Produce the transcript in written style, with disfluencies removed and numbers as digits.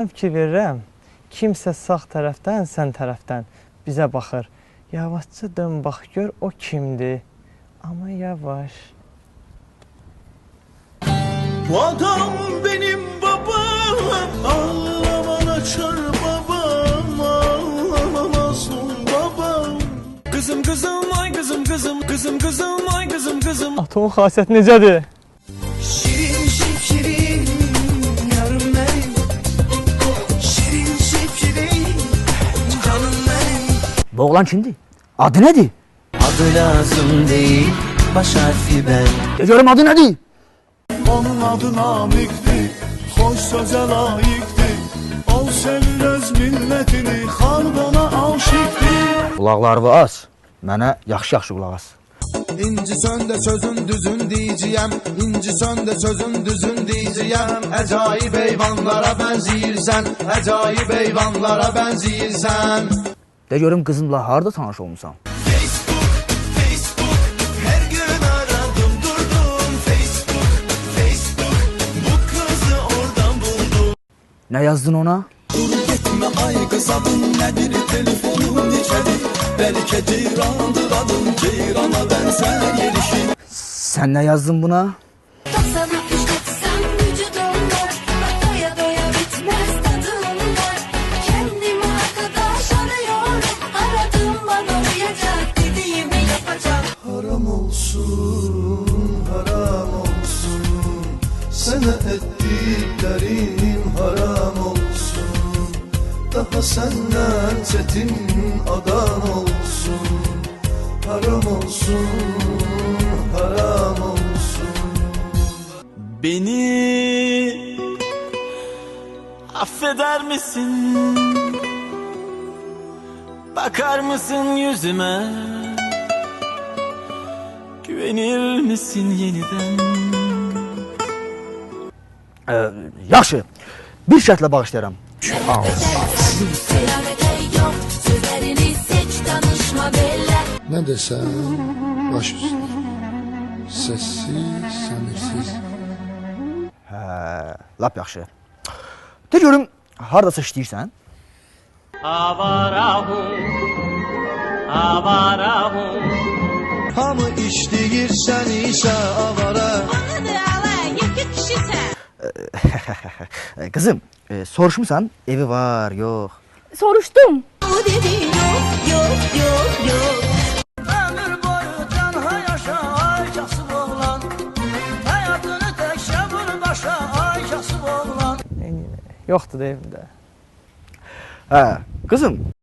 Fikir verirəm, kimsə sağ tərəfdən, sən tərəfdən bizə baxır. Yavaşca dön bax gör o kimdir. Amma yavaş. Bu adam benim babam, ağlaman açar babam, ağlamazsın babam. Kızım kızım ay kızım kızım, kızım kızım ay kızım kızım. Atomun xasiyyəti necədir? Şirin şekerim yarım benim, şirin şekerim canım benim. Bu oğlan kimdi? Adı nedir? Adı lazım değil, baş harfi ben. Diyorum adı nedir? Onun adı Namik'ti, hoş söze layıktı. O sevmez milletini, xalqana aşıktı. Qulaqlarını az. Mənə yaxşı-yaxşı qulaq as. İnci sən də sözün düzün deyəcəyəm, İnci sən də sözün düzün deyəcəyəm. Əcayib heyvanlara bənzəyirsən, əcayib heyvanlara bənzəyirsən. De görüm qızımla harda tanış olmusan? Facebook, her gün aradım durdum. Facebook, bu kızı oradan buldum. Nə yazdın ona? Dur gitme ay kız adın nedir, telefonun neçədir? Belki ceyrandır adın, ceyrana benzer gelişin. Sən nə yazdın buna? Sana işletsem vücudumda, doya doya bitmez tadımda. Kendime arkadaş arıyorum, aradım bana uyacak, dediğimi yapacak. Haram olsun, haram olsun. Sana ettiklerim haram olsun. Daha senden çetin adam olsun. Haram olsun, haram olsun. Beni affeder misin? Bakar mısın yüzüme? Güvenir misin yeniden? Yaxşı. Bir şərtlə bağışlayıram. Kıyamete yok, sözlerini seç, danışma bella. Ne desem baş üstüne. Sessiz, səmirsiz. Lap yaxşı. De görüm hardasa işləyirsən? Hamı işləyirsən isə avara. Kızım, soruşmusan evi var, yok. Soruştum. O dedi yok. Ömür boyu canha yaşa ay kasıb oğlan. Hayatını təkcə vur başa ay kasıb oğlan. Yoxdur da evimdə. Kızım,